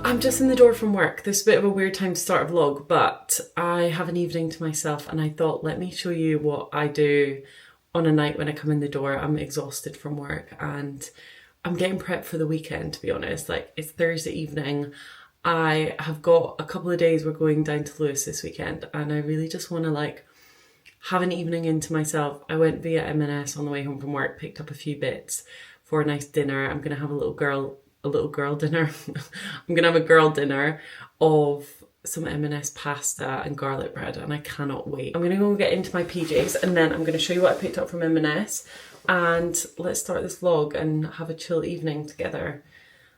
I'm just in the door from work. This is a bit of a weird time to start a vlog, but I have an evening to myself and I thought, let me show you what I do on a night when I come in the door. I'm exhausted from work and I'm getting prepped for the weekend, to be honest. Like, it's Thursday evening. I have got a couple of days, we're going down to Lewis this weekend, and I really just want to like have an evening into myself. I went via M&S on the way home from work, picked up a few bits for a nice dinner. I'm going to have a little girl dinner. I'm gonna have a girl dinner of some M&S pasta and garlic bread, and I cannot wait. I'm gonna go and get into my PJs and then I'm gonna show you what I picked up from M&S, and let's start this vlog and have a chill evening together.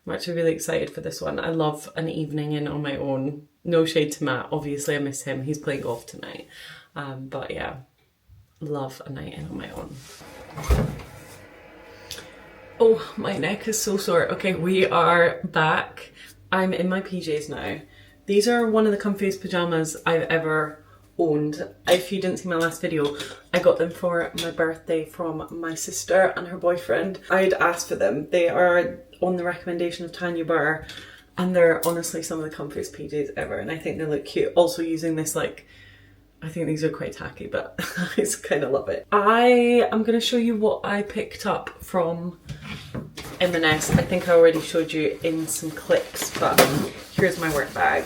I'm actually really excited for this one. I love an evening in on my own. No shade to Matt, obviously I miss him, he's playing golf tonight. But yeah, love a night in on my own. Oh, my neck is so sore. Okay, we are back. I'm in my PJs now. These are one of the comfiest pajamas I've ever owned. If you didn't see my last video, I got them for my birthday from my sister and her boyfriend. I'd asked for them. They are on the recommendation of Tanya Burr, and they're honestly some of the comfiest PJs ever, and I think they look cute. Also using this, like, I think these are quite tacky, but I just kind of love it. I am going to show you what I picked up from M&S. I think I already showed you in some clips, but here's my work bag.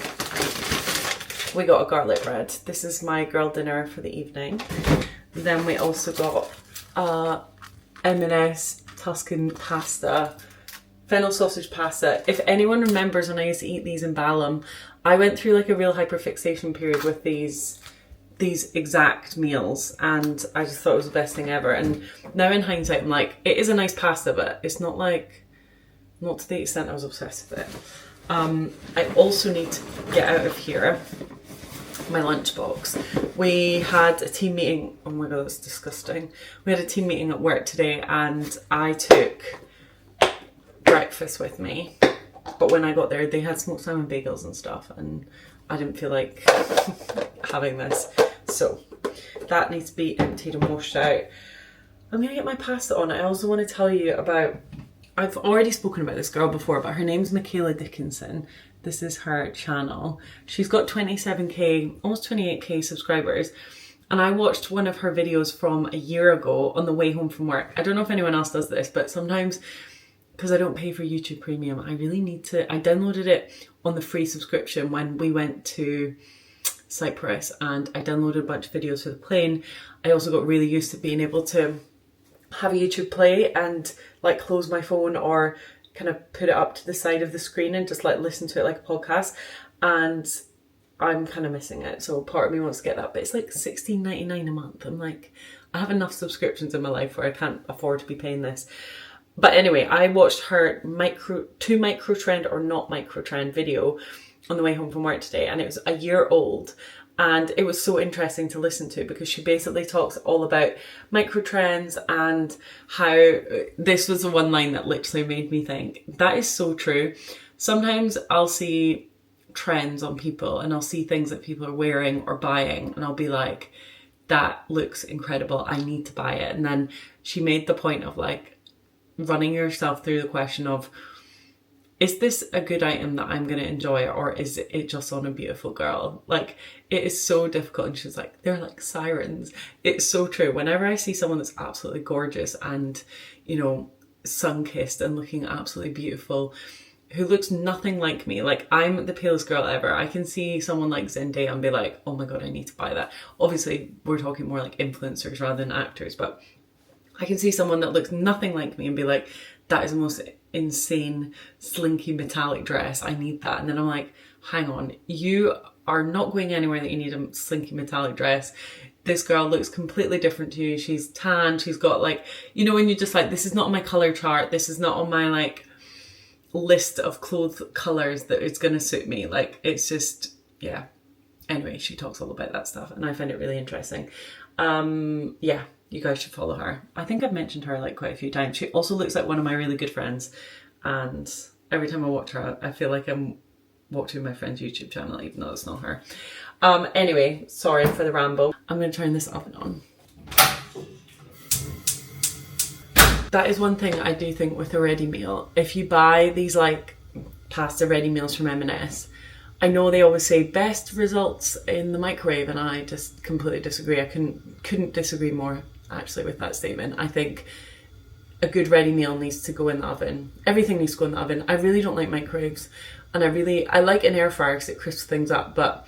We got a garlic bread. This is my girl dinner for the evening. Then we also got M&S Tuscan pasta, fennel sausage pasta. If anyone remembers when I used to eat these in Balham, I went through like a real hyperfixation period with these exact meals, and I just thought it was the best thing ever. And now in hindsight I'm like, it is a nice pasta, but it's not to the extent I was obsessed with it. I also need to get out of here my lunchbox. We had a team meeting. Oh my god, that's disgusting. We had a team meeting at work today and I took breakfast with me, but when I got there they had smoked salmon bagels and stuff and I didn't feel like having this, so that needs to be emptied and washed out. I'm gonna get my pasta on. I also want to tell you about, I've already spoken about this girl before, but her name's Michaela Dickinson. This is her channel. She's got 27k, almost 28k subscribers, and I watched one of her videos from a year ago on the way home from work. I don't know if anyone else does this, but sometimes, because I don't pay for YouTube Premium, I really need to. I downloaded it on the free subscription when we went to Cyprus, and I downloaded a bunch of videos for the plane. I also got really used to being able to have YouTube play and like close my phone or kind of put it up to the side of the screen and just like listen to it like a podcast, and I'm kind of missing it. So part of me wants to get that, but it's like $16.99 a month. I'm like, I have enough subscriptions in my life where I can't afford to be paying this. But anyway, I watched her two micro trend or not micro trend video on the way home from work today, and it was a year old, and it was so interesting to listen to because she basically talks all about micro trends and how this was the one line that literally made me think, that is so true. Sometimes I'll see trends on people and I'll see things that people are wearing or buying and I'll be like, that looks incredible, I need to buy it. And then she made the point of like running yourself through the question of, is this a good item that I'm going to enjoy, or is it just on a beautiful girl? Like, it is so difficult. And she's like, they're like sirens. It's so true. Whenever I see someone that's absolutely gorgeous and, you know, sun-kissed and looking absolutely beautiful, who looks nothing like me, like I'm the palest girl ever, I can see someone like Zendaya and be like, oh my god, I need to buy that. Obviously, we're talking more like influencers rather than actors, but I can see someone that looks nothing like me and be like, that is the most insane slinky metallic dress, I need that. And then I'm like, hang on, you are not going anywhere that you need a slinky metallic dress. this girl looks completely different to you. She's tan, she's got like, you know, when you're just like, this is not on my colour chart, this is not on my like list of clothes colours that is going to suit me. Like, it's just, yeah. Anyway, she talks all about that stuff and I find it really interesting. Yeah, you guys should follow her. I think I've mentioned her like quite a few times. She also looks like one of my really good friends, and every time I watch her, I feel like I'm watching my friend's YouTube channel, even though it's not her. Anyway, sorry for the ramble. I'm going to turn this oven on. That is one thing I do think with a ready meal. If you buy these like pasta ready meals from M&S, I know they always say best results in the microwave, and I just completely disagree. I couldn't disagree more actually with that statement. I think a good ready meal needs to go in the oven. Everything needs to go in the oven. I really don't like microwaves, and I like an air fryer because it crisps things up, but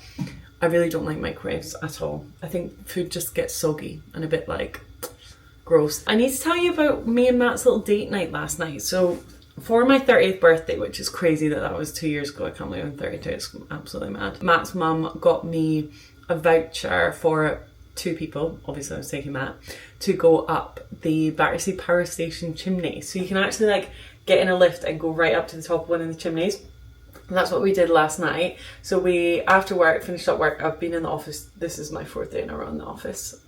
I really don't like microwaves at all. I think food just gets soggy and a bit like gross. I need to tell you about me and Matt's little date night last night. So for my 30th birthday, which is crazy that was 2 years ago, I can't believe I'm 32, it's absolutely mad. Matt's mum got me a voucher for 2 people, obviously I was taking Matt, to go up the Battersea Power Station chimney. So you can actually like get in a lift and go right up to the top of one of the chimneys. And that's what we did last night. So we, after work, finished up work, I've been in the office, this is my 4th day in a row in the office.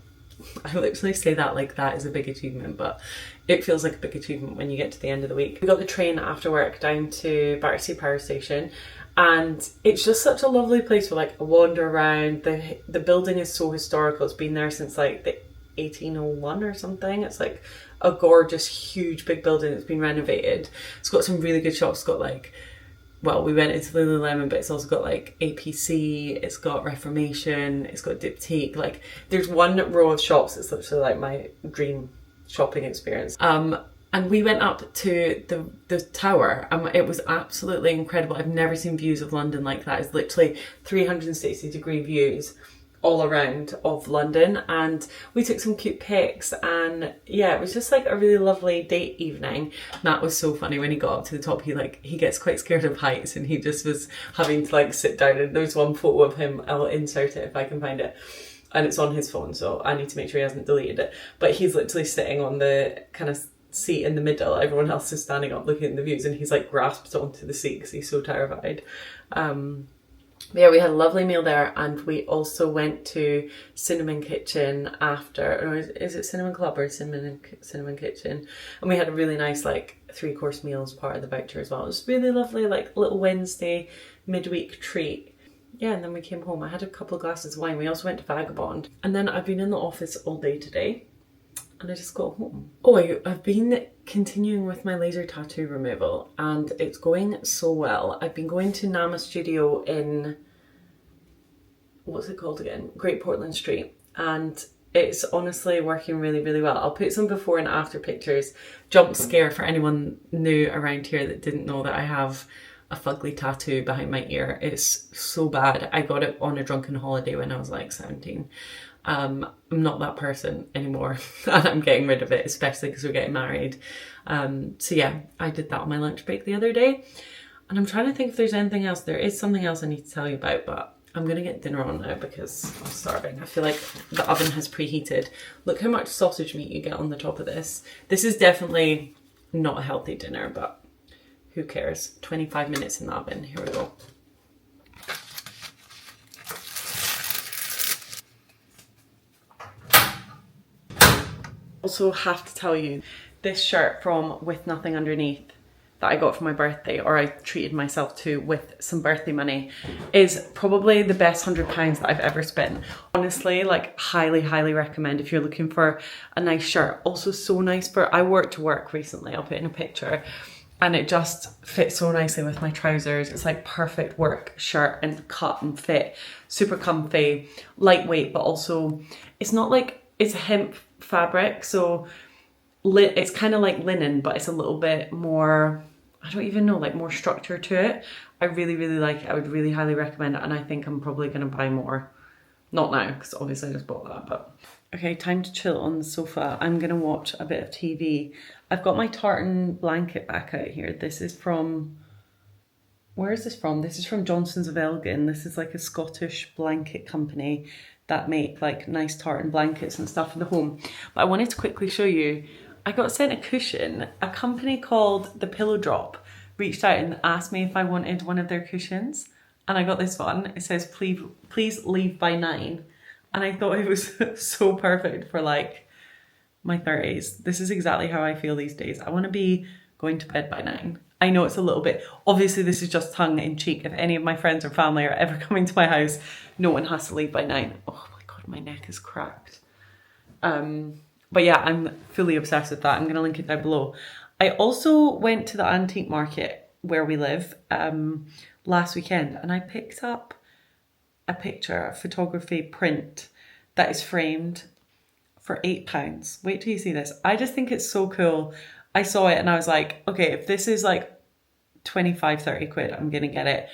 I literally say that like that is a big achievement, but it feels like a big achievement when you get to the end of the week. We got the train after work down to Battersea Power Station, and it's just such a lovely place for like a wander around. The building is so historical. It's been there since like the 1801 or something. It's like a gorgeous, huge, big building that's been renovated. It's got some really good shops. It's got like, well, we went into Lululemon, but it's also got like APC, it's got Reformation, it's got Diptyque. Like, there's one row of shops that's literally like my dream shopping experience. And we went up to the tower, and it was absolutely incredible. I've never seen views of London like that. It's literally 360-degree views all around of London, and we took some cute pics, and yeah, it was just like a really lovely date evening. Matt was so funny when he got up to the top. He gets quite scared of heights, and he just was having to like sit down, and there's one photo of him, I'll insert it if I can find it, and it's on his phone, so I need to make sure he hasn't deleted it, but he's literally sitting on the kind of seat in the middle. Everyone else is standing up looking at the views, and he's like grasped onto the seat because he's so terrified. But yeah, we had a lovely meal there, and we also went to Cinnamon Kitchen after, or is it Cinnamon Club or Cinnamon Kitchen? And we had a really nice like 3-course meal as part of the voucher as well. It was really lovely, like little Wednesday midweek treat. Yeah, and then we came home. I had a couple of glasses of wine. We also went to Vagabond. And then I've been in the office all day today, and I just got home. Oh, I've been continuing with my laser tattoo removal, and it's going so well. I've been going to Nama Studio in, what's it called again? Great Portland Street, and it's honestly working really, really well. I'll put some before and after pictures. Jump scare for anyone new around here that didn't know that I have a fugly tattoo behind my ear. It's so bad. I got it on a drunken holiday when I was like 17. I'm not that person anymore, and I'm getting rid of it, especially because we're getting married. So yeah, I did that on my lunch break the other day, and I'm trying to think if there's anything else. There is something else I need to tell you about, but I'm gonna get dinner on now because I'm starving. I feel like the oven has preheated. Look how much sausage meat you get on the top of this. This is definitely not a healthy dinner, but who cares? 25 minutes in the oven. Here we go. Also have to tell you, this shirt from With Nothing Underneath that I got for my birthday, or I treated myself to with some birthday money, is probably the best £100 that I've ever spent. Honestly, like highly, highly recommend if you're looking for a nice shirt. Also so nice for, I wore it to work recently, I'll put in a picture, and it just fits so nicely with my trousers. It's like perfect work shirt and cut and fit, super comfy, lightweight, but also it's not like, it's hemp fabric, so it's kind of like linen, but it's a little bit more, I don't even know, like more structure to it. I really, really like it. I would really highly recommend it, and I think I'm probably going to buy more. Not now, because obviously I just bought that, but... Okay, time to chill on the sofa. I'm going to watch a bit of TV. I've got my tartan blanket back out here. This is from... Where is this from? This is from Johnson's of Elgin. This is like a Scottish blanket company. that make like nice tartan blankets and stuff in the home. But I wanted to quickly show you, I got sent a cushion. A company called The Pillow Drop reached out and asked me if I wanted one of their cushions. And I got this one. It says, please leave by 9. And I thought it was so perfect for like my 30s. This is exactly how I feel these days. I want to be going to bed by 9. I know it's a little bit, obviously this is just tongue in cheek. If any of my friends or family are ever coming to my house, no one has to leave by 9. Oh my God, my neck is cracked. But yeah, I'm fully obsessed with that. I'm gonna link it down below. I also went to the antique market where we live last weekend, and I picked up a picture, a photography print that is framed for £8. Wait till you see this. I just think it's so cool. I saw it and I was like, okay, if this is like 25, 30 quid, I'm gonna get it.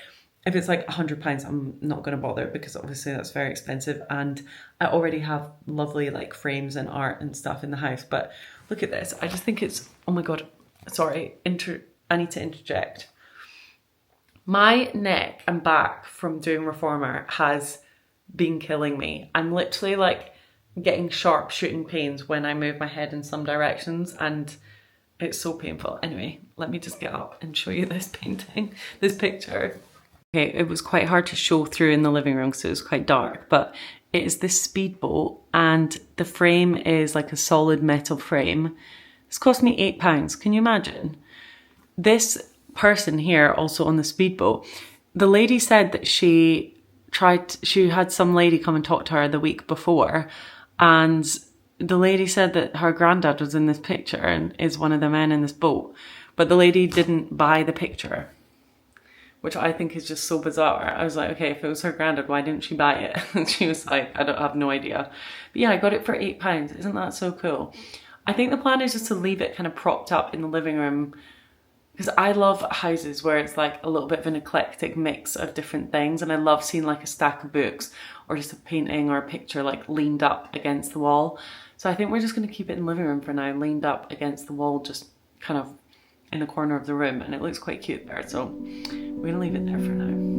If it's like £100, I'm not gonna bother because obviously that's very expensive, and I already have lovely like frames and art and stuff in the house. But look at this. I just think it's, oh my God, sorry, I need to interject. My neck and back from doing reformer has been killing me. I'm literally like getting sharp shooting pains when I move my head in some directions, and it's so painful. Anyway, let me just get up and show you this painting, this picture. Okay, it was quite hard to show through in the living room because it was quite dark, but it is this speedboat and the frame is like a solid metal frame. It's cost me £8. Can you imagine? This person here also on the speedboat, the lady said that she had some lady come and talk to her the week before, and the lady said that her granddad was in this picture and is one of the men in this boat, but the lady didn't buy the picture, which I think is just so bizarre. I was like, okay, if it was her granddad, why didn't she buy it? And she was like, I have no idea. But yeah, I got it for £8. Isn't that so cool? I think the plan is just to leave it kind of propped up in the living room, because I love houses where it's like a little bit of an eclectic mix of different things, and I love seeing like a stack of books or just a painting or a picture like leaned up against the wall. So I think we're just going to keep it in the living room for now, leaned up against the wall, just kind of in the corner of the room, and it looks quite cute there. So we're going to leave it there for now.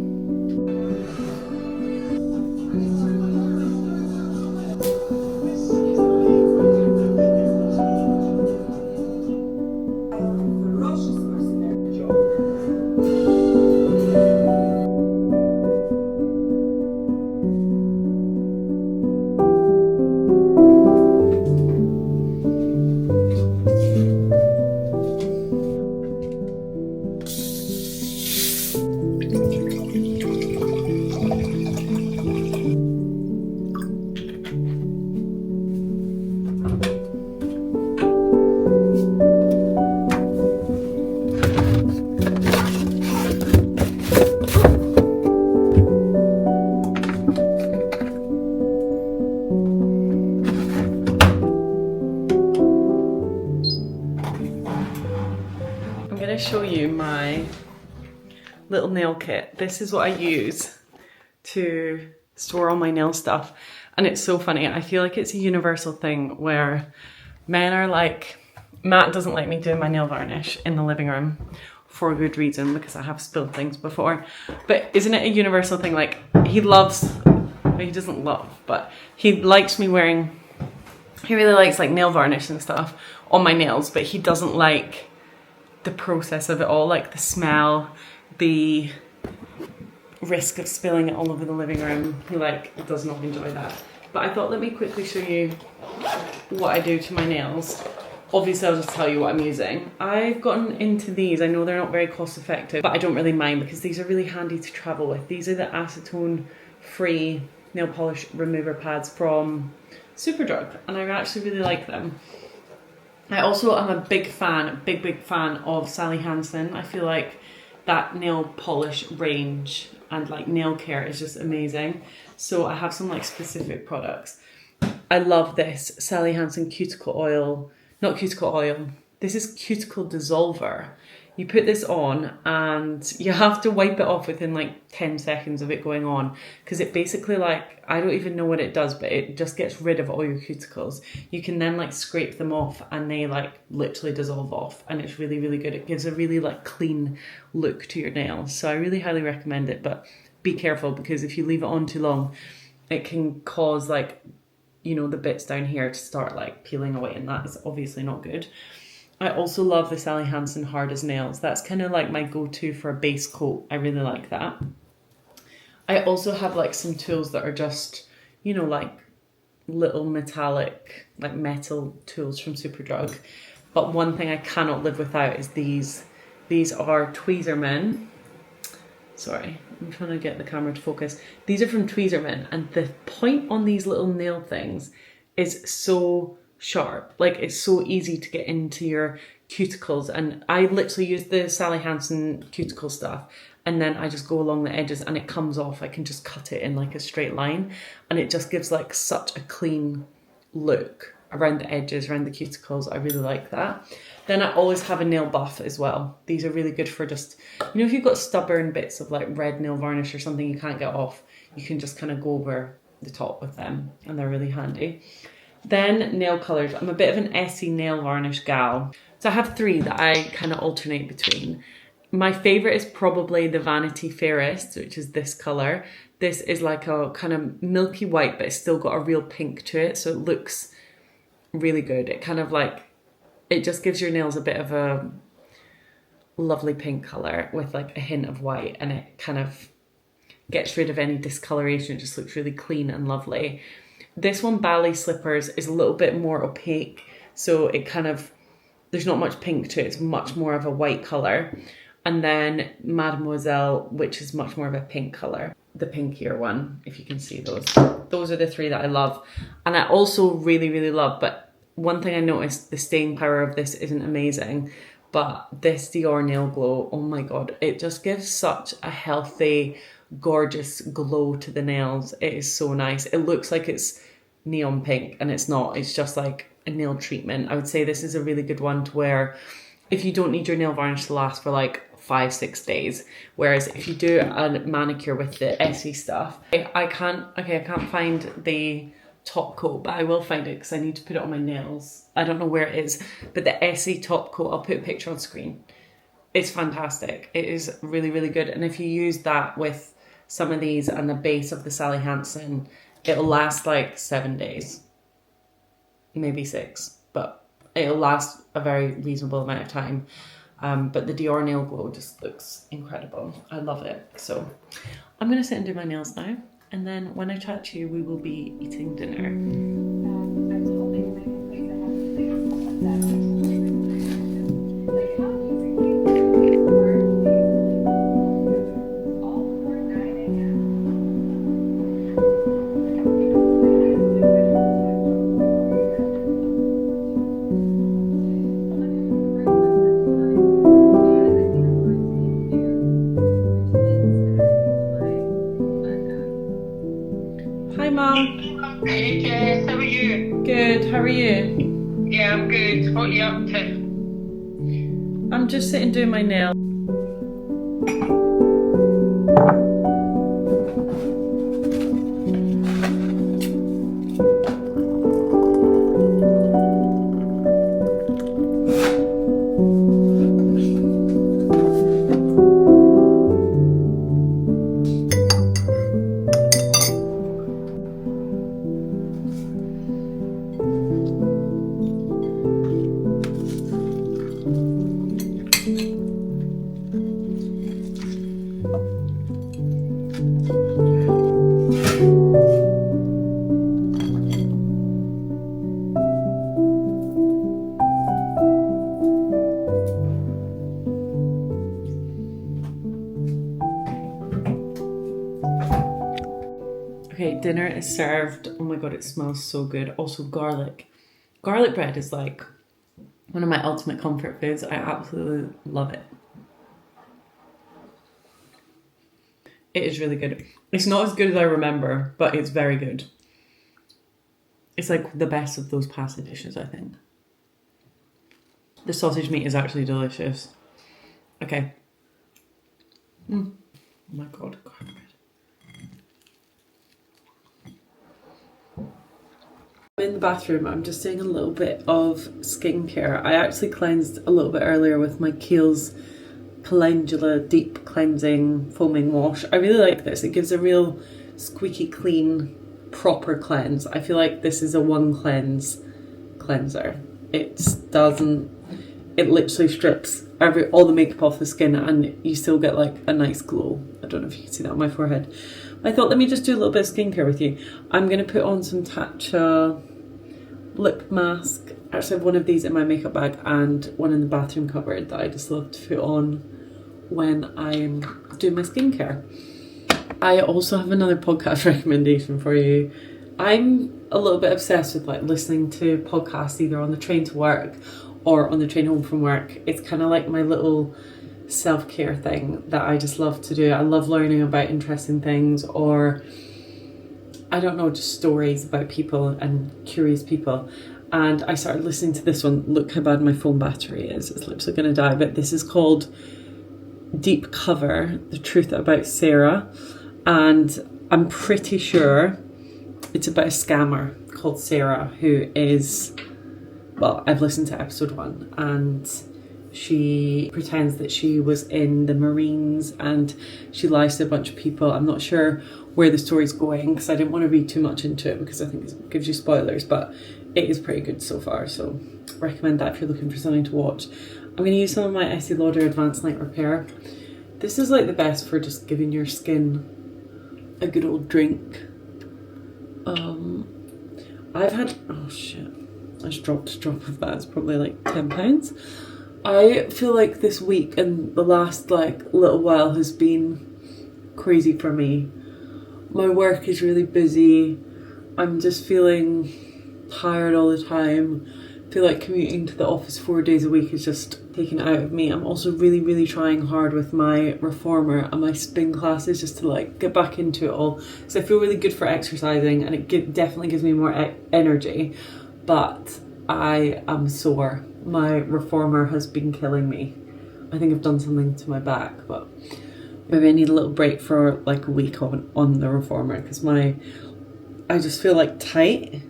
Show you my little nail kit. This is what I use to store all my nail stuff, and it's so funny. I feel like it's a universal thing where men are like, Matt doesn't like me doing my nail varnish in the living room for a good reason, because I have spilled things before. But isn't it a universal thing? Like he doesn't love, but he likes me wearing, he really likes like nail varnish and stuff on my nails, but he doesn't like the process of it all, like the smell, the risk of spilling it all over the living room. He like does not enjoy that. But I thought, let me quickly show you what I do to my nails. Obviously I'll just tell you what I'm using. I've gotten into these. I know they're not very cost effective, but I don't really mind because these are really handy to travel with. These are the acetone free nail polish remover pads from Superdrug, and I actually really like them. I also am a big fan of Sally Hansen. I feel like that nail polish range and like nail care is just amazing. So I have some like specific products. I love this Sally Hansen cuticle oil, not cuticle oil. This is cuticle dissolver. You put this on and you have to wipe it off within like 10 seconds of it going on, because it basically like, I don't even know what it does, but it just gets rid of all your cuticles. You can then like scrape them off and they like literally dissolve off, and it's really, really good. It gives a really like clean look to your nails. So I really highly recommend it, but be careful because if you leave it on too long, it can cause like, you know, the bits down here to start like peeling away, and that is obviously not good. I also love the Sally Hansen Hard as Nails. That's kind of like my go-to for a base coat. I really like that. I also have like some tools that are just, you know, like little metallic, like metal tools from Superdrug. But one thing I cannot live without is these. These are Tweezerman. Sorry, I'm trying to get the camera to focus. These are from Tweezerman, and the point on these little nail things is so sharp. Like, it's so easy to get into your cuticles, and I literally use the Sally Hansen cuticle stuff, and then I just go along the edges and it comes off. I can just cut it in like a straight line, and it just gives like such a clean look around the edges, around the cuticles. I really like that. Then I always have a nail buff as well. These are really good for just, you know, if you've got stubborn bits of like red nail varnish or something you can't get off, you can just kind of go over the top with them, and they're really handy. Then nail colours. I'm a bit of an Essie nail varnish gal. So I have 3 that I kind of alternate between. My favourite is probably the Vanity Fairest, which is this colour. This is like a kind of milky white, but it's still got a real pink to it, so it looks really good. It kind of like, it just gives your nails a bit of a lovely pink colour with like a hint of white, and it kind of gets rid of any discoloration. It just looks really clean and lovely. This one, Ballet Slippers, is a little bit more opaque, so it kind of, there's not much pink to it. It's much more of a white colour. And then Mademoiselle, which is much more of a pink colour. The pinkier one, if you can see those. Those are the 3 that I love. And I also really, really love, but one thing I noticed, the staying power of this isn't amazing, but this Dior Nail Glow, oh my God, it just gives such a healthy, gorgeous glow to the nails. It is so nice. It looks like it's neon pink, and it's not. It's just like a nail treatment. I would say this is a really good one to wear if you don't need your nail varnish to last for like 5-6 days. Whereas if you do a manicure with the Essie stuff, I can't find the top coat, but I will find it because I need to put it on my nails. I don't know where it is, but the Essie top coat, I'll put a picture on screen. It's fantastic. It is really, really good. And if you use that with some of these and the base of the Sally Hansen, it'll last like 7 days, maybe 6, but it'll last a very reasonable amount of time. But the Dior Nail Glow just looks incredible. I love it. So I'm going to sit and do my nails now, and then when I chat to you, we will be eating dinner. Hi, Mum. Hey, Jess, how are you? Good, how are you? Yeah, I'm good. What are you up to? I'm just sitting doing my nails. Okay, dinner is served. Oh my God, it smells so good. Also garlic. Garlic bread is like one of my ultimate comfort foods. I absolutely love it. It is really good. It's not as good as I remember, but it's very good. It's like the best of those pasta dishes, I think. The sausage meat is actually delicious. Okay. Oh my God, garlic bread. I'm in the bathroom. I'm just doing a little bit of skincare. I actually cleansed a little bit earlier with my Kiehl's Calendula Deep Cleansing Foaming Wash. I really like this. It gives a real squeaky clean proper cleanse. I feel like this is a one cleanse cleanser. It literally strips all the makeup off the skin and you still get like a nice glow. I don't know if you can see that on my forehead. I thought, let me just do a little bit of skincare with you. I'm going to put on some Tatcha Lip mask. Actually, I have one of these in my makeup bag and one in the bathroom cupboard that I just love to put on when I'm doing my skincare. I also have another podcast recommendation for you. I'm a little bit obsessed with like listening to podcasts either on the train to work or on the train home from work. It's kind of like my little self-care thing that I just love to do. I love learning about interesting things, or I don't know, just stories about people and curious people. And I started listening to this one. Look how bad my phone battery is. It's literally going to die. But this is called Deep Cover, The Truth About Sarah. And I'm pretty sure it's about a scammer called Sarah who is, well, I've listened to episode 1 and she pretends that she was in the Marines and she lies to a bunch of people. I'm not sure where the story's going because I didn't want to read too much into it because I think it gives you spoilers, but it is pretty good so far, so recommend that if you're looking for something to watch. I'm going to use some of my Estee Lauder Advanced Night Repair. This is like the best for just giving your skin a good old drink. I've had, oh shit, I just dropped a drop of that. It's probably like £10. I feel like this week and the last like little while has been crazy for me. My work is really busy. I'm just feeling tired all the time. I feel like commuting to the office 4 days a week is just taken out of me. I'm also really, really trying hard with my reformer and my spin classes just to like get back into it all. So I feel really good for exercising and it definitely gives me more energy. But I am sore. My reformer has been killing me. I think I've done something to my back, but maybe I need a little break for like a week on the reformer because I just feel like tight.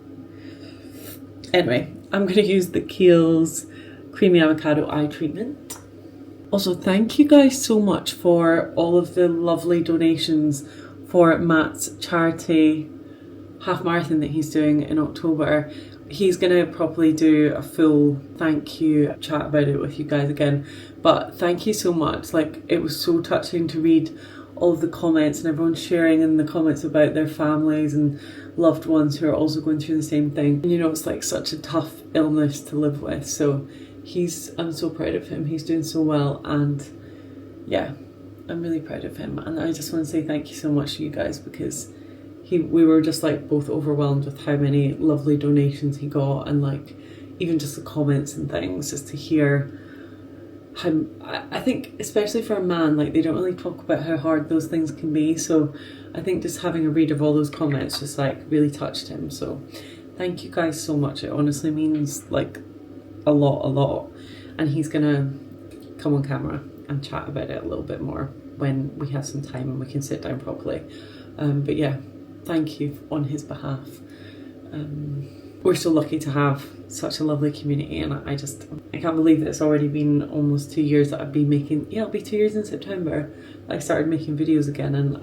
Anyway, I'm going to use the Kiehl's Creamy Avocado Eye Treatment. Also, thank you guys so much for all of the lovely donations for Matt's charity half marathon that he's doing in October. He's going to probably do a full thank you chat about it with you guys again. But thank you so much. Like, it was so touching to read all of the comments and everyone sharing in the comments about their families and loved ones who are also going through the same thing. And you know, it's like such a tough illness to live with. So I'm so proud of him. He's doing so well. And yeah, I'm really proud of him. And I just want to say thank you so much to you guys because we were just like both overwhelmed with how many lovely donations he got and like even just the comments and things, just to hear how, I think especially for a man, like they don't really talk about how hard those things can be. So I think just having a read of all those comments just like really touched him. So thank you guys so much. It honestly means like a lot. And he's gonna come on camera and chat about it a little bit more when we have some time and we can sit down properly. But yeah, thank you on his behalf. We're so lucky to have such a lovely community, and I can't believe that it's already been almost 2 years that I've been making, it'll be 2 years in September that I started making videos again, and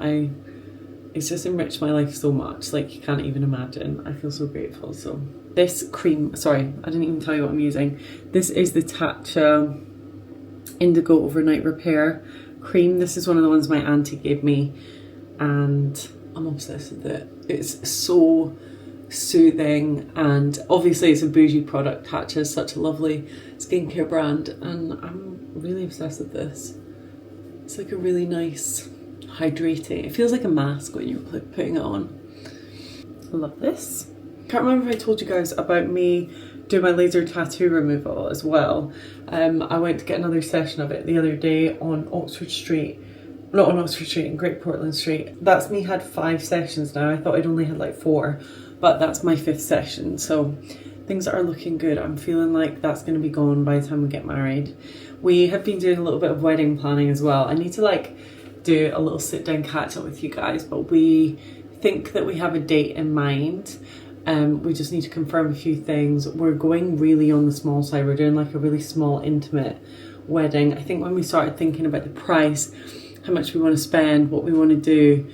it's just enriched my life so much, like you can't even imagine. I feel so grateful. So this cream, sorry, I didn't even tell you what I'm using. This is the Tatcha Indigo Overnight Repair Cream. This is one of the ones my auntie gave me, and I'm obsessed with it. It's so soothing, and obviously it's a bougie product. Tatcha is such a lovely skincare brand, and I'm really obsessed with this. It's like a really nice hydrating, it feels like a mask when you're putting it on. I love this. Can't remember if I told you guys about me doing my laser tattoo removal as well. I went to get another session of it the other day on Oxford Street. Not on Oxford Street, in Great Portland Street. That's me had 5 sessions now. I thought I'd only had like 4, but that's my 5th session. So things are looking good. I'm feeling like that's going to be gone by the time we get married. We have been doing a little bit of wedding planning as well. I need to like do a little sit down catch up with you guys, but we think that we have a date in mind. We just need to confirm a few things. We're going really on the small side. We're doing like a really small intimate wedding. I think when we started thinking about the price, how much we want to spend, what we want to do,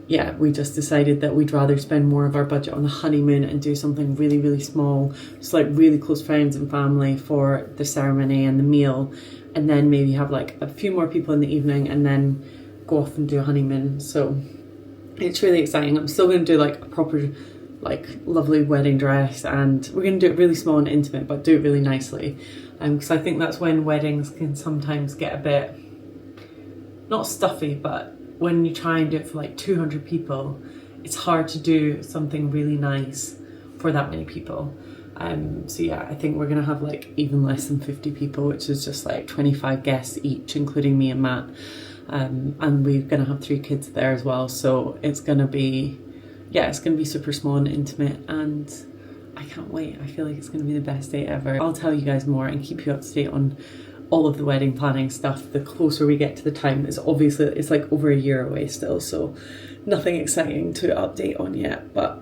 yeah, we just decided that we'd rather spend more of our budget on the honeymoon and do something really, really small, just like really close friends and family for the ceremony and the meal, and then maybe have like a few more people in the evening and then go off and do a honeymoon. So it's really exciting. I'm still going to do like a proper, like lovely wedding dress, and we're going to do it really small and intimate, but do it really nicely. Because I think that's when weddings can sometimes get a bit, not stuffy, but when you try and do it for like 200 people, it's hard to do something really nice for that many people. So yeah, I think we're gonna have like even less than 50 people, which is just like 25 guests each, including me and Matt. And we're gonna have 3 kids there as well. So it's gonna be, yeah, it's gonna be super small and intimate, and I can't wait. I feel like it's gonna be the best day ever. I'll tell you guys more and keep you up to date on all of the wedding planning stuff the closer we get to the time. It's obviously, it's like over a year away still, so nothing exciting to update on yet. But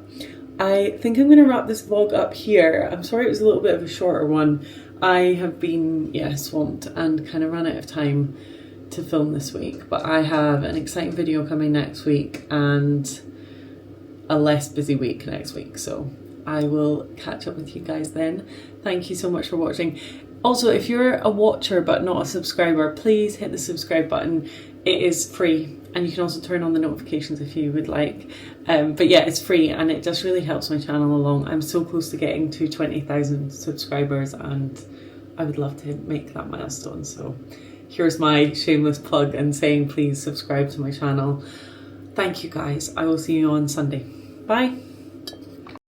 I think I'm going to wrap this vlog up here. I'm sorry it was a little bit of a shorter one. I have been, yeah, swamped and kind of ran out of time to film this week, but I have an exciting video coming next week and a less busy week next week, so I will catch up with you guys then. Thank you so much for watching. Also, if you're a watcher but not a subscriber, please hit the subscribe button. It is free, and you can also turn on the notifications if you would like. But yeah, it's free and it just really helps my channel along. I'm so close to getting to 20,000 subscribers and I would love to make that milestone. So here's my shameless plug and saying please subscribe to my channel. Thank you guys. I will see you on Sunday. Bye.